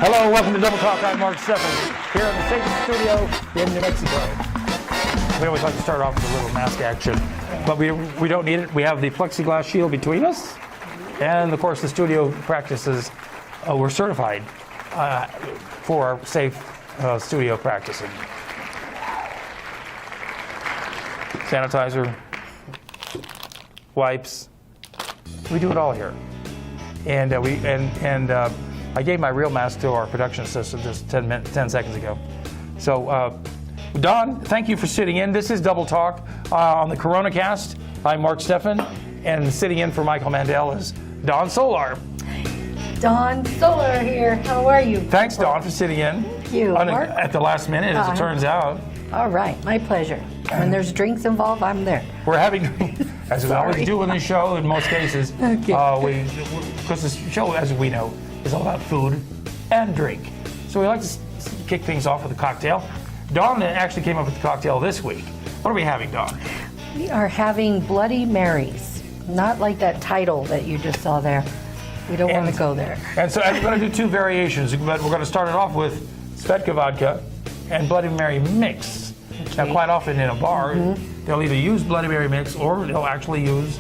Hello, welcome to Double Talk. I'm Mark Steffen here in the Steffen studio in New Mexico. We always like to start off with a little mask action, but we don't need it. We have the plexiglass shield between us, and of course the studio practices. We're certified for safe studio practicing. Sanitizer, wipes. We do it all here, and I gave my real mask to our production assistant just 10 seconds ago. So, Dawn, thank you for sitting in. This is Double Talk on the Corona Cast. I'm Mark Steffen, and sitting in for Michael Mandel is Dawn Soular. Dawn Soular here. How are you? Thanks, Dawn, for sitting in. Thank you, Mark. At the last minute, as it turns out. All right, my pleasure. When there's drinks involved, I'm there. We're having, as we always do in this show, in most cases, Okay. Because this show, as we know, is all about food and drink. So we like to kick things off with a cocktail. Dawn actually came up with the cocktail this week. What are we having, Dawn? We are having Bloody Marys. Not like that title that you just saw there. We don't want to go there. And so we're going to do two variations, but we're going to start it off with Svedka vodka and Bloody Mary mix. Okay. Now, quite often in a bar, they'll either use Bloody Mary mix or they'll actually use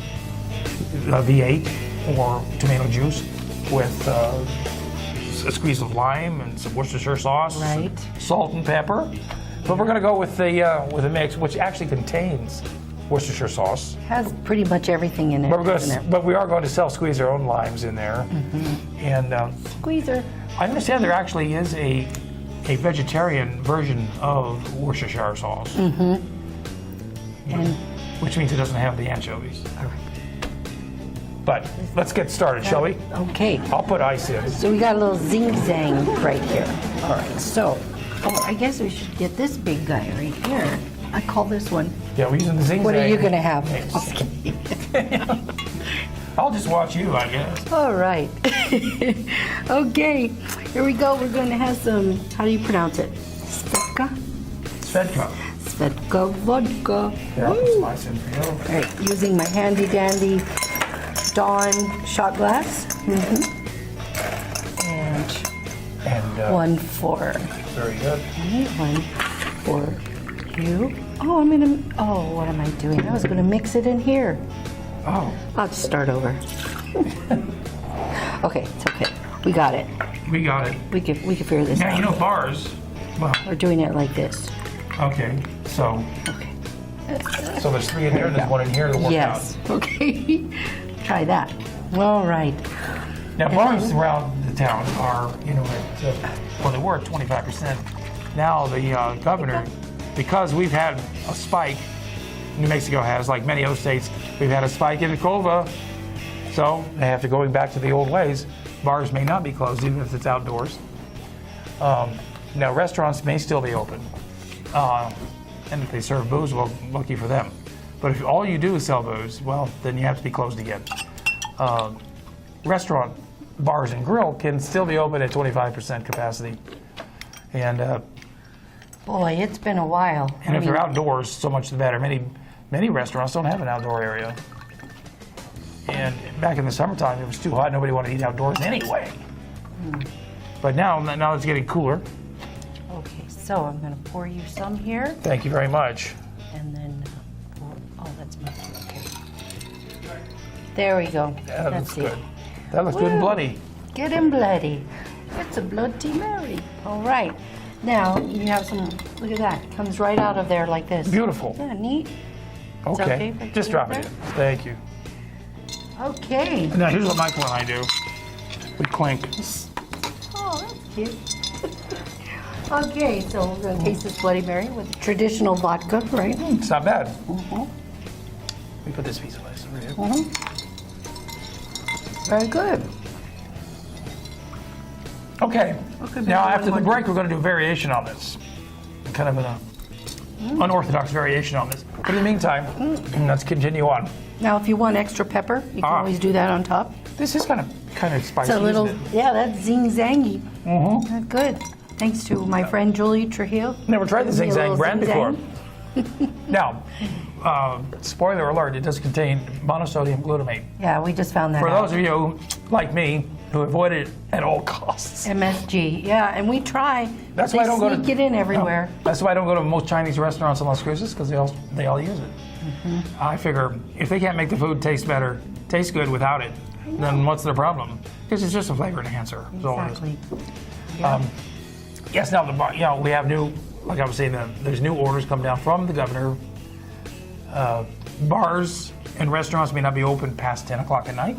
V8 or tomato juice with a squeeze of lime and some Worcestershire sauce, right, salt and pepper. But we're going to go with the mix, which actually contains Worcestershire sauce. Has pretty much everything in it. But we are going to self-squeeze our own limes in there. And Squeezer. I understand there actually is a vegetarian version of Worcestershire sauce. And which means it doesn't have the anchovies. all right. But let's get started, shall we? Okay. I'll put ice in. So we got a little zing-zang right here. All right. So, I guess we should get this big guy right here. I call this one. Yeah, we're using the zing-zang. What are you going to have? I'll just watch you, I guess. All right. Okay, here we go. We're going to have some, how do you pronounce it? Svedka? Svedka. Svedka vodka. Yeah, I'll put some ice in for you. All right, using my handy dandy Dawn shot glass. And one for, Very good. one for you. Oh, what am I doing? I was going to mix it in here. Oh. I'll just start over. Okay, it's okay. We got it. We got it. We can figure this Now, out. you know bars. Well, We're doing it like this. okay. So Okay. there's three in there, there's one in here to work Yes. Okay. Try that. All right. out. Now, bars around the town are, they were at 25%. Now, the governor, because we've had a spike, New Mexico has, like many other states, we've had a spike in the COVA. So they have to going back to the old ways. Bars may not be closed even if it's outdoors. Now restaurants may still be open. And if they serve booze, well, lucky for them. But if all you do is sell booze, well, then you have to be closed again. Restaurant, bars, and grill can still be open at 25% capacity. And Boy, it's been a while. if they're outdoors, so much the better. Many restaurants don't have an outdoor area. And back in the summertime, it was too hot. Nobody wanted to eat outdoors anyway. But now it's getting cooler. Okay, so I'm going to pour you some here. Thank you very much. And then, that's my, okay. There we go. Yeah, Let's that's see. good. That looks good and bloody. Get him bloody. It's a Bloody Mary. All right. Now, you have some, look at that. Comes right out of there like this. Beautiful. Yeah, neat. Okay. if I Just do drop it it in. Thank you. Okay. Now, here's what Michael and I do. We clink. Oh, that's cute. Okay, so we're going to taste this Bloody Mary with traditional vodka, right? It's not bad. We put this piece of ice over here. Very good. Okay. Okay, Now, maybe after the one break, we're going to do a variation on this. Kind of an unorthodox variation on this. But in the meantime, let's continue on. Now, if you want extra pepper, you can always do that on top. This is kind of spicy, It's a little, isn't it? yeah, that's zing-zangy. That's good. Thanks to my friend Julie Trujillo. Never tried the Give me a Zing Zang little brand before. zing-zang. Now, spoiler alert, it does contain monosodium glutamate. Yeah, we just found that For out. those of you like me, to avoid it at all costs. MSG, yeah, and we try. That's they why I don't go to. sneak it in everywhere. No, that's why I don't go to most Chinese restaurants in Las Cruces, because they all use it. I figure if they can't make the food taste good without it, then what's their problem? Because it's just a flavor enhancer. Exactly. Yeah. Yes, now we have new, like I was saying, there's new orders come down from the governor. Bars and restaurants may not be open past 10 o'clock at night.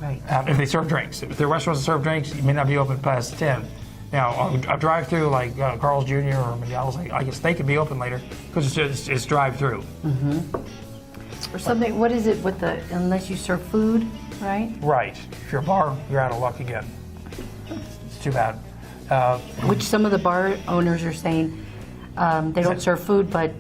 Right. If they serve drinks. If the restaurants serve drinks, you may not be open past 10. Now, a drive-through like Carl's Jr. or McDonald's, I guess they could be open later because it's drive-through. Or something, what is it with unless you serve food, right? Right. If you're a bar, you're out of luck again. It's too bad. Which some of the bar owners are saying they don't serve food, but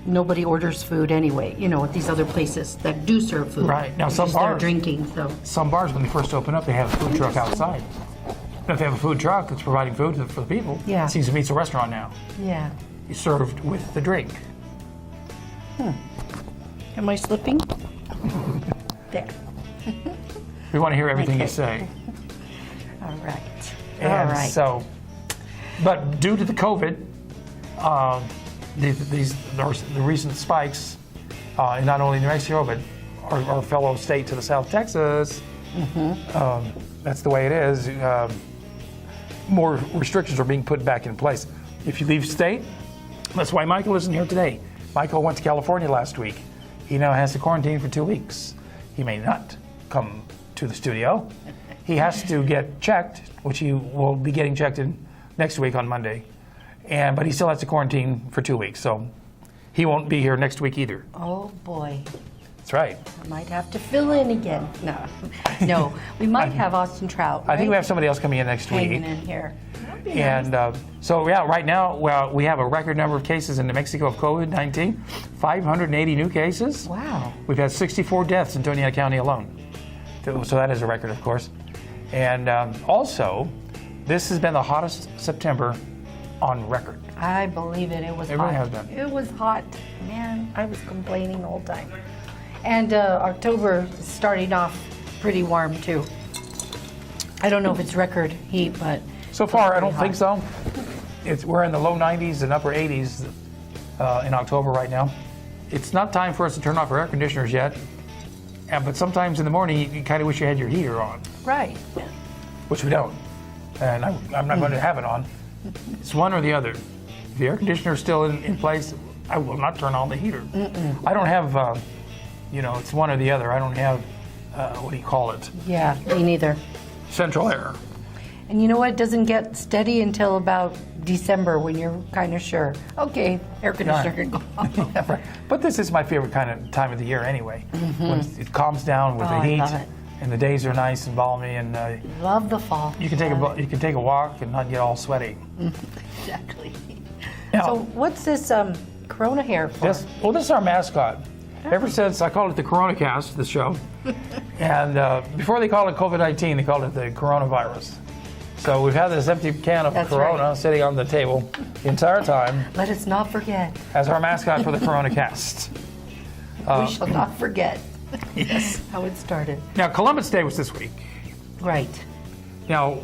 nobody orders food anyway, at these other places that do serve food. Right. Now, It's some just they're bars- drinking, so. Some bars, when they first open up, they have a food truck outside. If they have a food truck that's providing food for the people, Yeah. it seems to me it's a restaurant now. Yeah. You served with the drink. Am I slipping? There. We want to hear everything you Okay. say. All right. And All right. so, but due to the COVID, the recent spikes in not only New Mexico, but our fellow state to the south, Texas, that's the way it is. More restrictions are being put back in place. If you leave state, that's why Michael isn't here today. Michael went to California last week. He now has to quarantine for 2 weeks. He may not come to the studio. He has to get checked, which he will be getting checked in next week on Monday. But he still has to quarantine for 2 weeks, so he won't be here next week either. Oh, boy. That's right. I might have to fill in again. No, we might have Austin Trout. I think we right? have somebody else coming in next hanging week. in here. That'd be And right now, we have a record number of cases in New Mexico of COVID-19, 580 new cases. Wow. We've had 64 deaths in Toniana County alone. So that is a record, of course. And also, this has been the hottest September on record. I believe it. It was It hot. really has been. It was hot. Man, I was complaining all the time. And October is starting off pretty warm, too. I don't know if it's record heat, but... So far, I pretty don't think so. We're in the low 90s and upper 80s in October right now. It's not time for us to turn off our air conditioners yet. But sometimes in the morning, you kind of wish you had your heater on, Right. which we don't. And I'm not going to have it on. It's one or the other. If the air conditioner is still in place, I will not turn on the heater. I don't have, it's one or the other. I don't have, what do you call it? Yeah, me neither. Central air. And you know what? It doesn't get steady until about December when you're kind of sure, okay, air conditioner can go off. Yeah, right. But this is my favorite kind of time of the year anyway. When it calms down with the I heat love it. and the days are nice and balmy, and Love the fall. you can take a walk and not get all sweaty. Exactly. Now, So what's this Corona hair for? this is our mascot. Ever since I called it the Corona Cast, the show, and before they called it COVID-19, they called it the coronavirus. So we've had this empty can of That's Corona right. sitting on the table the entire time Let us not forget. as our mascot for the Corona Cast. We shall not forget Yes. how it started. Now, Columbus Day was this week. Right. Now,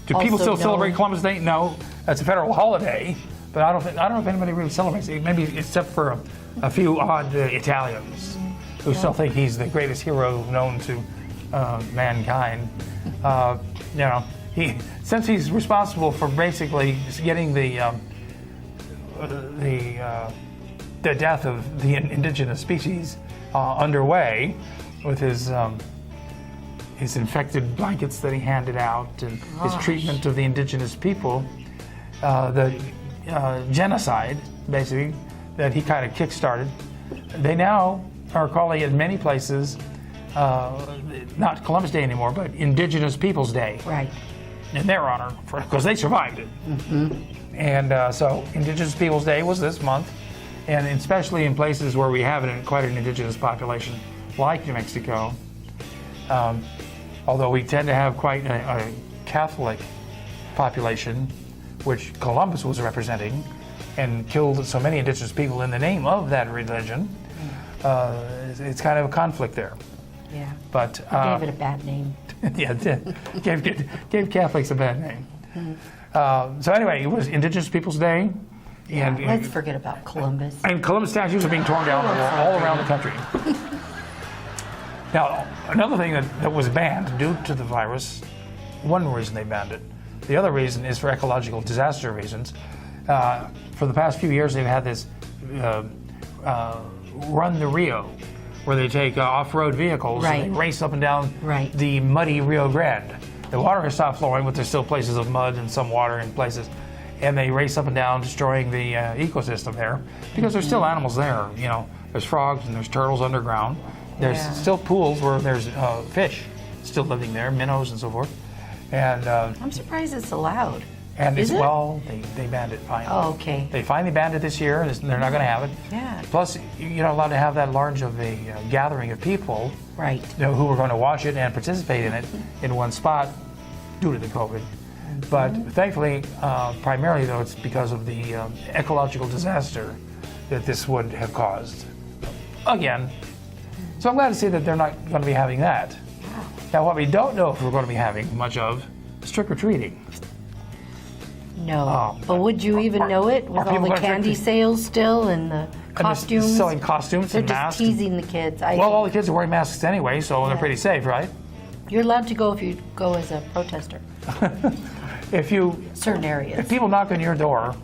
do people also still celebrate known- Columbus Day? No, that's a federal holiday, but I don't know if anybody really celebrates it. Maybe except for a few odd Italians who still think he's the greatest hero known to mankind. Since he's responsible for basically getting the death of the indigenous species underway with his infected blankets that he handed out and his treatment of the indigenous people, the genocide, basically, that he kind of kick-started. They now are calling it in many places, not Columbus Day anymore, but Indigenous Peoples Day, Right. in their honor, because they survived it. And so Indigenous Peoples Day was this month, and especially in places where we have quite an indigenous population, like New Mexico. Although we tend to have quite a Catholic population, which Columbus was representing, and killed so many indigenous people in the name of that religion, it's kind of a conflict there. Yeah. But Gave it a bad name. yeah, it did. Gave Catholics a bad name. So anyway, it was Indigenous Peoples Day. Yeah, And, let's forget about Columbus. and Columbus statues are being torn down all around the country. Now, another thing that was banned due to the virus, one reason they banned it. The other reason is for ecological disaster reasons. For the past few years, they've had this Run the Rio, where they take off-road vehicles and they race up and down the muddy Rio Grande. The water has stopped flowing, but there's still places of mud and some water in places. And they race up and down, destroying the ecosystem there, because there's still animals there. You know, there's frogs and there's turtles underground. There's still pools where there's fish still living there, minnows and so forth. And I'm surprised it's allowed. and Is it's, it? well, they banned it finally. Oh, okay. They finally banned it this year, and they're not going to have it. Yeah. Plus, you're not allowed to have that large of a gathering of people Right. who are going to watch it and participate in it in one spot due to the COVID. But thankfully, primarily though, it's because of the ecological disaster that this would have caused. Again, so I'm glad to see that they're not going to be having that. Now, what we don't know if we're going to be having much of is trick-or-treating. No. But would you even know it with all people the gonna candy trick-or-treat? sales still and the And they're costumes? selling costumes They're and just masks. teasing the kids. Well, all the kids are wearing masks anyway, so they're pretty safe, right? You're allowed to go if you go as a protester. Certain areas. If people knock on your door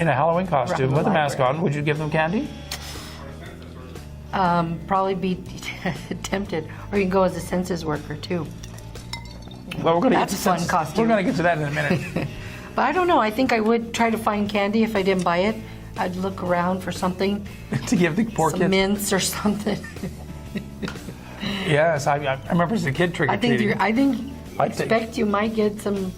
in a Halloween costume Around the with a mask library. on, would you give them candy? Probably be tempted. Or you can go as a census worker too. Well, we're going to That's get a fun to costume. We're going to get to that in a minute. But I don't know. I think I would try to find candy if I didn't buy it. I'd look around for something, to give the poor some kids. mints or something. Yes, I remember as a kid trick or I think treating. I expect you might get some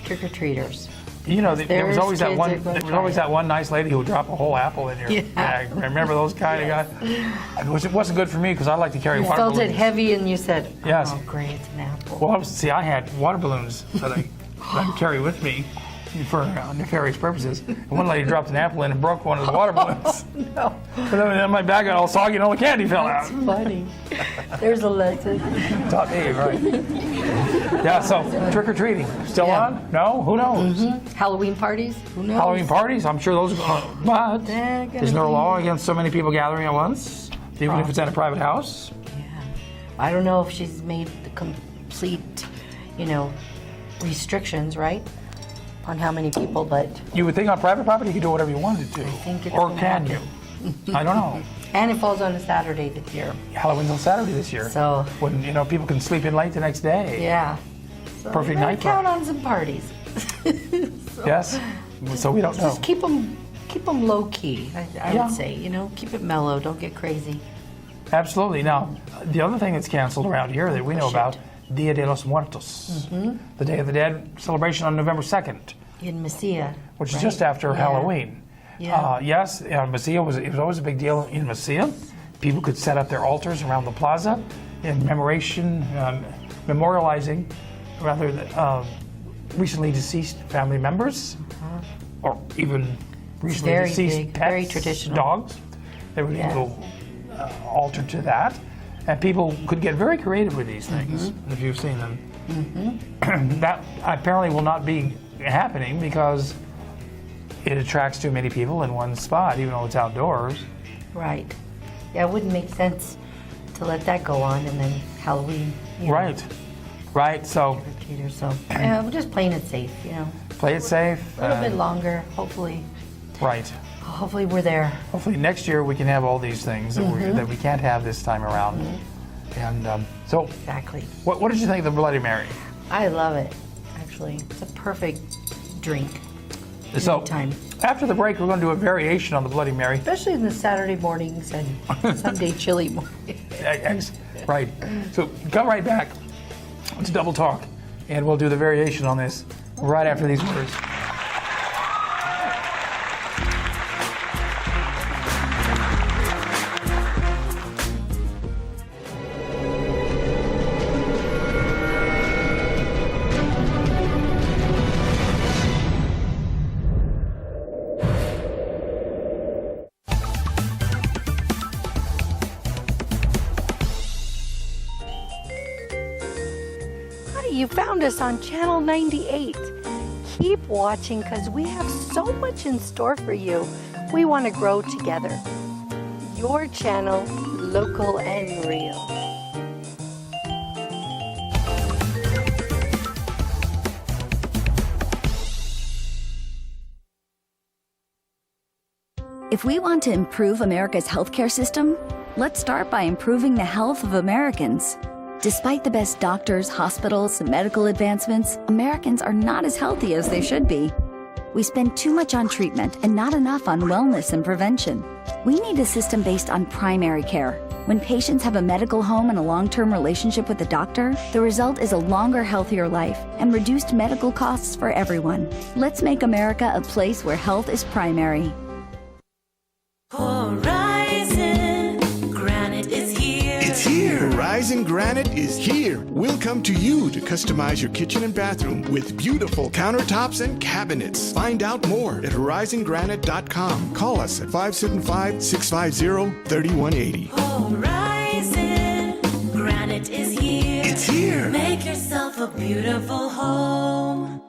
trick or treaters. You know, there was There's always that kids one. that go There was try always it. that one nice lady who would drop a whole apple in your Yeah. bag. Remember those kind of guys? It wasn't good for me because I like to carry You water felt balloons. it heavy and you said, Yes. "Oh, great, it's an apple." Well, I had water balloons that I could carry with me for nefarious purposes. And one lady dropped an apple in and broke one of the water balloons. No, And then my bag got all soggy and all the candy fell out. funny. There's a lesson. Taught me, right? Yeah, so trick-or-treating. Still Yeah. on? No? Who knows? Halloween parties? Who knows? Halloween parties? I'm sure those are but They're gonna there's no be- law against so many people gathering at once, even if it's at a private house. Yeah. I don't know if she's made the complete, restrictions, right? On how many people, but You would think on private property you could do whatever you wanted to. think it's Or gonna can happen. you? I don't know. and it falls on a Saturday this year. Halloween's on Saturday this year. So, When, people can sleep in late the next day. yeah. So Perfect you better night for count it. on some parties. Yes? So we don't know. Just keep them low key. I Yeah. would say, keep it mellow. Don't get crazy. Absolutely. Now, the other thing that's canceled around here that we know Shit. about, Dia de los Muertos, the Day of the Dead celebration on November 2nd, In Mesilla. which is right? just after Yeah. Halloween. Yeah. Yes, Mesilla was always a big deal in Mesilla. People could set up their altars around the plaza in memorializing rather recently deceased family members, or even recently very deceased big, pets, very traditional. dogs. There would be Yeah. a little altar to that, and people could get very creative with these things if you've seen them. That apparently will not be happening because it attracts too many people in one spot, even though it's outdoors. Right. Yeah, it wouldn't make sense to let that go on and then Halloween. Right. So Trick-or-treaters, so yeah, we're just playing it safe. play it safe. A little bit longer. Hopefully we're there. Hopefully next year we can have all these things that we can't have this time around. And so, Exactly. what did you think of the Bloody Mary? I love it. Actually, it's a perfect drink. So Anytime. after the break, we're going to do a variation on the Bloody Mary. Especially in the Saturday mornings and Sunday chilly mornings. Right. So come right back to Double Talk, and we'll do the variation on this right after these words. you found us on Channel 98. Keep watching because we have so much in store for you. We want to grow together. Your channel, local and real. If we want to improve America's healthcare system, let's start by improving the health of Americans. Despite the best doctors, hospitals, and medical advancements, Americans are not as healthy as they should be. We spend too much on treatment and not enough on wellness and prevention. We need a system based on primary care. When patients have a medical home and a long-term relationship with a doctor, the result is a longer, healthier life and reduced medical costs for everyone. Let's make America a place where health is primary. Horizon Granite is here. It's here. Horizon Granite is here. We'll come to you to customize your kitchen and bathroom with beautiful countertops and cabinets. Find out more at horizongranite.com. Call us at 575-650-3180. Horizon Granite is here. It's here. Make yourself a beautiful home.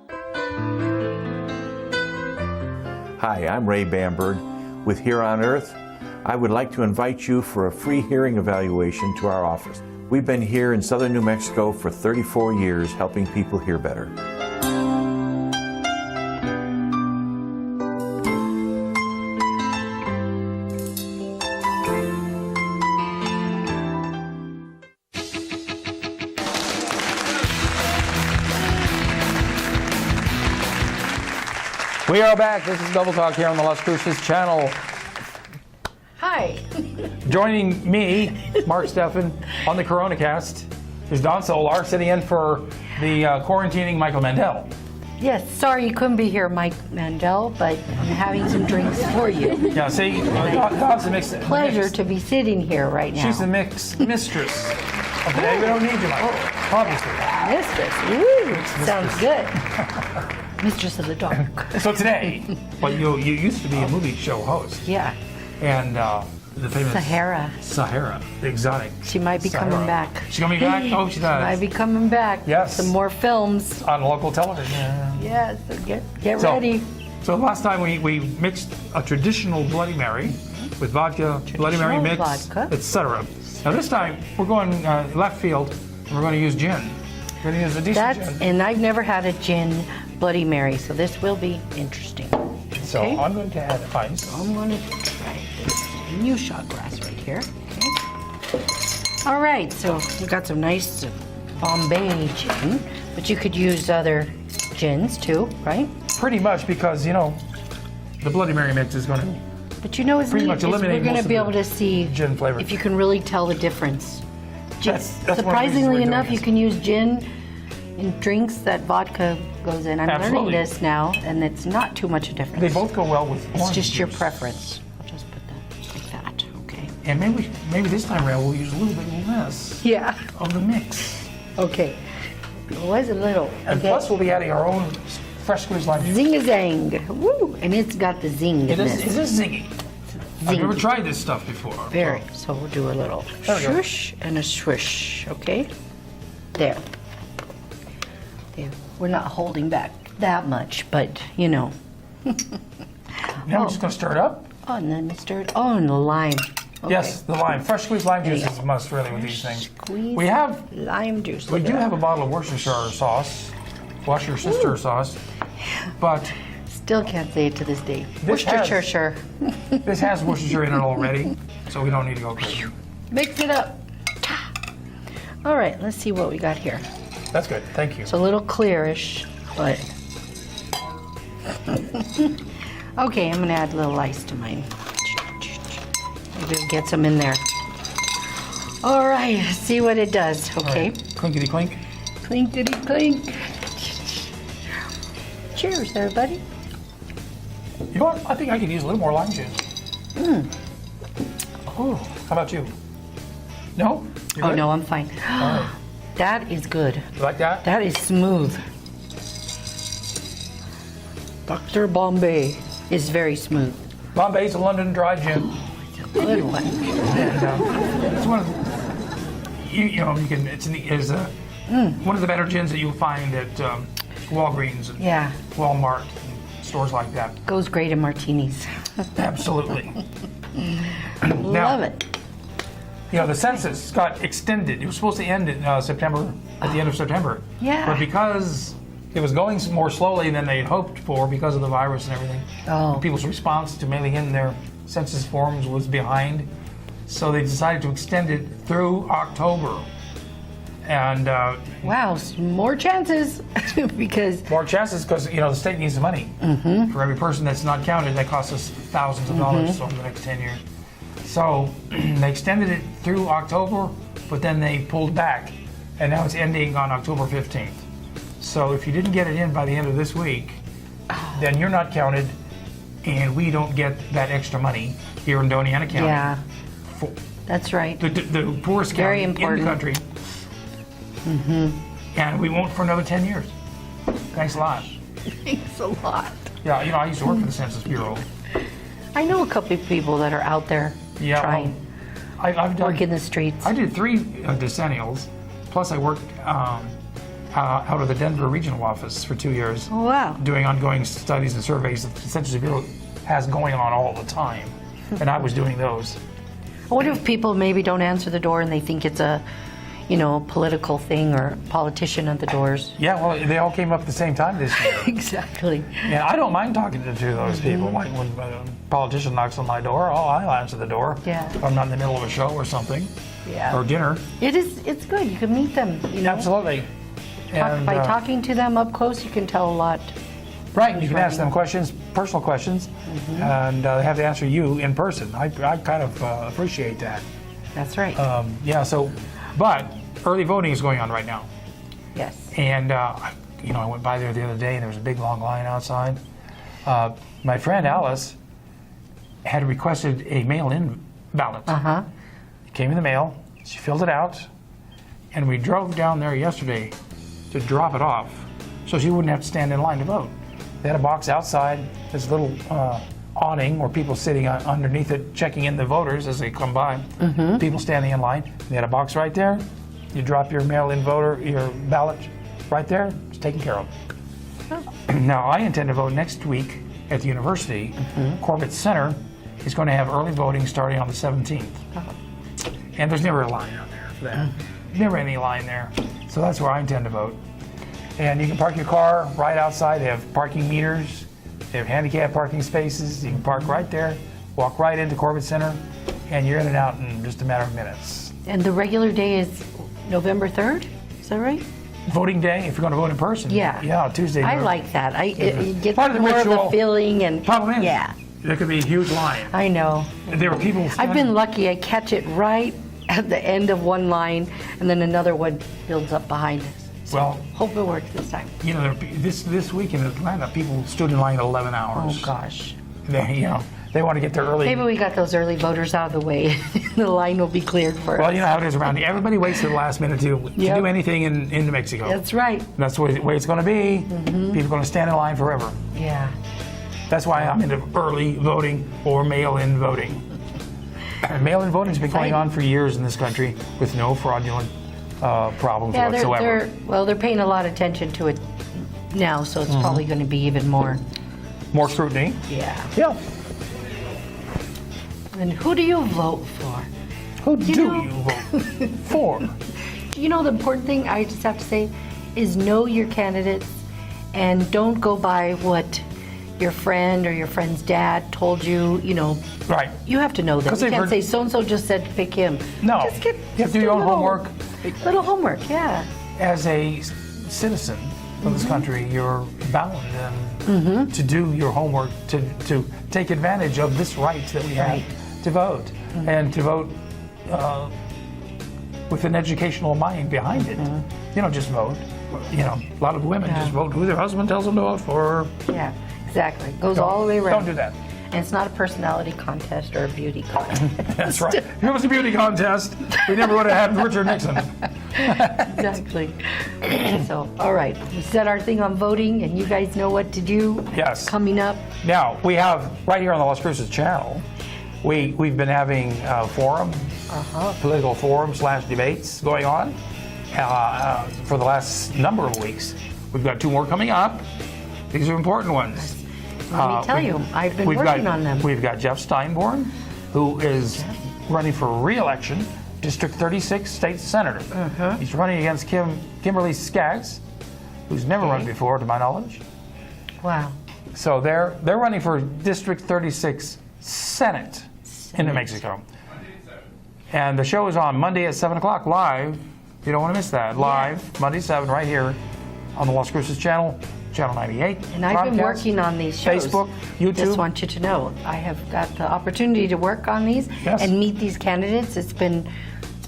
Hi, I'm Ray Bamberg with Here on Earth. I would like to invite you for a free hearing evaluation to our office. We've been here in southern New Mexico for 34 years helping people hear better. We are back. This is Double Talk here on the Las Cruces channel. Hi. Joining me, Mark Steffen, on the Corona Cast is Dawn Soular, sitting in for the quarantining Michael Mandel. Yes, sorry you couldn't be here, Mike Mandel, but I'm having some drinks for you. Yeah, see, Dawn's the mix. Pleasure to be sitting here right now. She's the mistress of the day. We don't need you, Michael. Obviously. Mistress. Ooh, sounds good. Mistress of the dark. So today, well, you used to be a movie show host. Yeah. And the famous Sahara. Sahara, the exotic. She might be Sahara. coming back. She's coming back? Oh, she does. Might be coming back. Yes. Some more films. On local television. Yeah, so get ready. So last time we mixed a traditional Bloody Mary with vodka, Bloody Mary mix, vodka. etc. Now this time we're going left field and we're going to use gin. We're going to use a decent gin. And I've never had a gin Bloody Mary, so this will be interesting. So Okay. I'm going to add ice. I'm going to try this new shot glass right here. Okay. All right, so we got some nice Bombay gin, but you could use other gins too, right? Pretty much because, you know, the Bloody Mary mix is going to But you know what's Pretty neat much is eliminate we're going most to of be the able to see gin flavor. if you can really tell the difference. That's one of the reasons Surprisingly we're enough, doing you this. can use gin in drinks that vodka goes in. I'm Absolutely. learning this now, and it's not too much a difference. They both go well with It's orange just your juice. preference. I'll just put that like that, okay? And maybe this time around we'll use a little bit less Yeah. of the mix. Okay. It was a little. And Okay. plus we'll be adding our own fresh squeezed lime juice. Zing-a-zang. Woo! And it's got the zing in It this. is zingy. I've never Zingy. tried this stuff before. Very. So we'll do a little There we go. swoosh and a swish, okay? There. There. We're not holding back that much, but you know. Now we're just going to stir it up. Oh, and then stir it. Oh, and the lime. Okay. Yes, the lime. Fresh squeezed lime There juice you is go. a must really with these things. Squeeze We have, lime juice. we do have a bottle of Worcestershire sauce, Worcestershire sauce, but Still can't say it to this day. This has- Worcestershire. this has Worcestershire in it already, so we don't need to go crazy. Mix it up. All right, let's see what we got here. That's good. Thank you. It's a little clearish, but okay. I'm gonna add a little ice to mine. Maybe we'll get some in there. All right, let's see what it does. Okay, Clinkety clink. clinkety clink. Cheers, everybody. You know what? I think I could use a little more lime juice. Oh, How about you? No? You oh good? no, I'm fine. All right. That is good. You like that? That is smooth. Dr. Bombay is very smooth. Bombay's a London dry gin. Good one. And it's one of the, you know, you can, it's One of the better gins that you'll find at Walgreens and Yeah. Walmart, and stores like that. Goes great in martinis. Absolutely. Love it. You know, the census got extended. It was supposed to end in September, at the end of September. Yeah. But because it was going more slowly than they hoped for because of the virus and everything, people's response to mailing in their census forms was behind. So they decided to extend it through October. And Wow, more chances because more chances because, you know, the state needs the money. For every person that's not counted, that costs us thousands of dollars over the next 10 years. So they extended it through October, but then they pulled back. And now it's ending on October 15th. So if you didn't get it in by the end of this week, then you're not counted, and we don't get that extra money here in Doñana County. yeah, For that's right. the poorest Very county in important. the country. And we won't for another 10 years. Thanks a lot. Thanks a lot. Yeah, you know, I used to work for the Census Bureau. I know a couple of people that are out there Yeah, trying, I've done. work in the streets. I did 3 decennials, plus I worked out of the Denver regional office for 2 years, Oh, wow. doing ongoing studies and surveys that the Census Bureau has going on all the time, and I was doing those. I wonder if people maybe don't answer the door and they think it's a, you know, political thing or politician at the doors. Yeah, well, they all came up at the same time this year. Exactly. And I don't mind talking to those people. Like when a politician knocks on my door, I'll answer the door. Yeah. If I'm not in the middle of a show or something, Yeah. or dinner. It's good. You can meet them, you know. Absolutely. And, By talking to them up close, you can tell a lot. right, you can ask them questions, personal questions, and they have to answer you in person. I kind of appreciate that. That's right. Yeah, so, but early voting is going on right now. Yes. And, you know, I went by there the other day and there was a big long line outside. My friend Alice had requested a mail-in ballot. Uh-huh. It came in the mail, she filled it out, and we drove down there yesterday to drop it off so she wouldn't have to stand in line to vote. They had a box outside, this little awning where people sitting underneath it checking in the voters as they come by, people standing in line. They had a box right there. You drop your mail-in your ballot right there, it's taken care of. Now, I intend to vote next week at the university. Corbett Center is going to have early voting starting on the 17th. And there's never a line out there for that. Never any line there. So that's where I intend to vote. And you can park your car right outside. They have parking meters. They have handicap parking spaces. You can park right there, walk right into Corbett Center, and you're in and out in just a matter of minutes. And the regular day is November 3rd? Is that right? Voting day, if you're going to vote in person. Yeah. Yeah, Tuesday. I like that. It gets Part of the more of ritual. the feeling and Problem is, yeah, there could be a huge line. I know. There were people I've standing- been lucky. I catch it right at the end of one line, and then another one builds up behind us. So Well, hope it works this time. you know, this week in Atlanta, people stood in line 11 hours. Oh gosh. They, you know, they want to get there early. Maybe we got those early voters out of the way. The line will be cleared for Well, us. you know how it is around here. Everybody waits to the last minute to Yep. do anything in New Mexico. That's right. That's the way it's going to be. People are going to stand in line forever. Yeah. That's why I'm into early voting or mail-in voting. And mail-in voting has been going on for years in this country with no fraudulent problems Yeah, whatsoever. they're paying a lot of attention to it now, so it's probably going to be even more. More scrutiny. Yeah. Yeah. And who do you vote for? Who You do know- you vote for? You know, the important thing I just have to say is know your candidates and don't go by what your friend or your friend's dad told you. You know, Right. you have to know them. 'Cause You they've can't heard- say so-and-so just said to pick him. No. Just get, You have to do your a own little- homework. Little homework, yeah. As a citizen of this country, you're bound to do your homework, to take advantage of this right that we have Right. to vote, and to vote with an educational mind behind it. You don't just vote. You know, a lot of women just vote who their husband tells them to vote for. Yeah, exactly. It goes all the way around. Don't do that. And it's not a personality contest or a beauty contest. That's right. If it was a beauty contest, we never would have had Richard Nixon. Exactly. So, all right. We said our thing on voting, and you guys know what to do. Yes. Coming up. Now, we have, right here on the Las Cruces channel, we've been having forum, political forum / debates going on. for the last number of weeks. We've got 2 more coming up. These are important ones. Let me tell you, I've been working on them. We've got Jeff Steinborn, who is running for re-election, District 36 State Senator. He's running against Kimberly Skaggs, who's never run before, to my knowledge. Wow. So they're running for District 36 Senate in New Mexico. And the show is on Monday at 7 o'clock live. You don't want to miss that. Live, Monday 7, right here on the Las Cruces channel, Channel 98. And I've been Broadcast, working on these shows. Facebook, YouTube. Just want you to know, I have got the opportunity to work on these and meet these candidates. It's been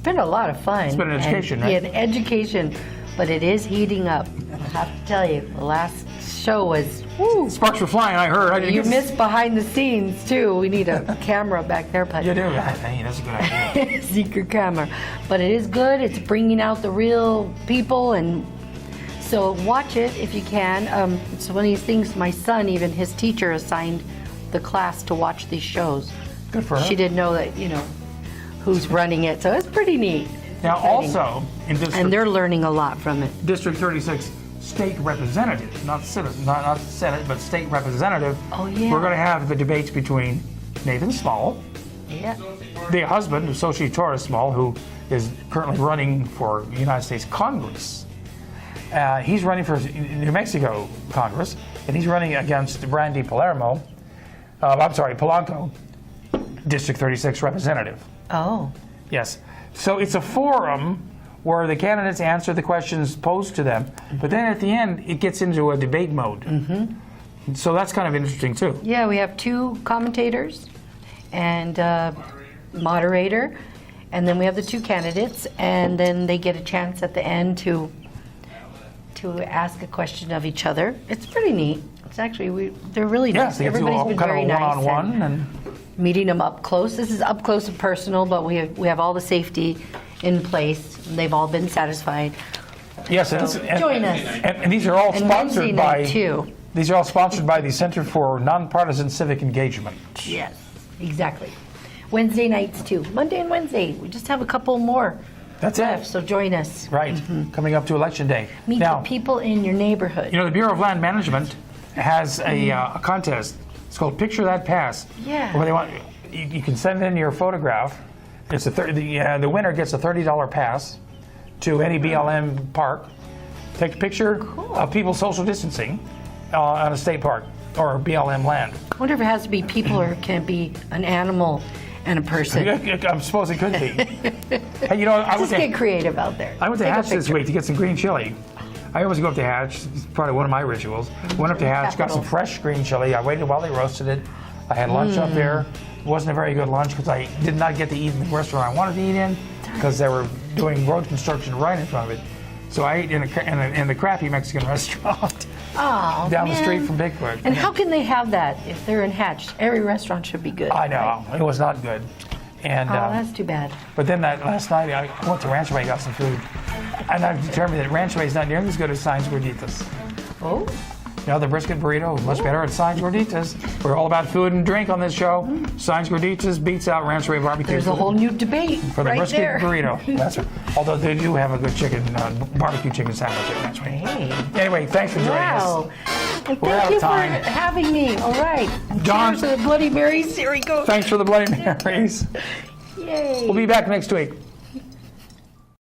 a lot of fun. It's been an education, and, right? Yeah, an education, but it is heating up. I have to tell you, the last show was, woo. Sparks were flying, I heard. You missed behind the scenes, too. We need a camera back there. But You do? Hey, that's a good idea. secret camera. But it is good. It's bringing out the real people, and so watch it if you can. It's one of these things, my son, even his teacher assigned the class to watch these shows. Good for her. She didn't know that, who's running it, so it's pretty neat. Now, Exciting. also, in And they're learning a lot from it. District 36 State Representative, not Senate, but State Representative. Oh, yeah. We're going to have the debates between Nathan Small, Yeah. the husband of Xochitl Torres Small, who is currently running for United States Congress. He's running for New Mexico Congress, and he's running against Brandy Polanco, District 36 Representative. Oh. Yes. So it's a forum where the candidates answer the questions posed to them, but then at the end, it gets into a debate mode. So that's kind of interesting, too. Yeah, we have 2 commentators and moderator, and then we have the 2 candidates, and then they get a chance at the end to ask a question of each other. It's pretty neat. It's actually, they're really Yes, nice. they get to Everybody's do been kind of very a nice. one-on-one. And Meeting them up close. This is up close and personal, but we have all the safety in place. They've all been satisfied. yes, So join us. And these are all And Wednesday sponsored night, by. too. These are all sponsored by the Center for Nonpartisan Civic Engagement. Yes, exactly. Wednesday nights too. Monday and Wednesday. We just have a couple more That's left, it. so join us. Right. Coming up to Election Day. Meet Now, the people in your neighborhood. the Bureau of Land Management has a contest. It's called Picture That Pass. Yeah. Where they want you can send in your photograph. It's the winner gets a $30 pass to any BLM park. Take a picture of people social distancing on a state park or BLM land. I wonder if it has to be people or can it be an animal and a person. I suppose it could be. Hey, I Just get creative out there. went to Take a Hatch this picture. week to get some green chili. I always go up to Hatch. It's probably one of my rituals. Went up to Hatch, got some fresh green chili. I waited while they roasted it. I had lunch up there. It wasn't a very good lunch because I did not get to eat in the restaurant I wanted to eat in because they were doing road construction right in front of it. So I ate in the crappy Mexican restaurant Oh, down the man. street from Bigfoot. And how can they have that if they're in Hatch? Every restaurant should be good. I know. right? It was not good. And Oh, that's too bad. but then last night I went to Rancho Bay, got some food, and I've determined that Rancho Bay is not nearly as good as Signs Gorditas. Oh, The brisket burrito is much better at Signs Gorditas. We're all about food and drink on this show. Signs Gorditas beats out Rancho Bay barbecue. there's a food whole new debate for the right brisket there. burrito. That's right. Although they do have a good chicken barbecue chicken sandwich at Rancho Bay. Hey. Anyway, thanks for joining Wow. us. And We're out thank of you for time. having me. All right. Dawn- Cheers to the Bloody Marys. Here we go. Thanks for the Bloody Marys. Yay. We'll be back next week.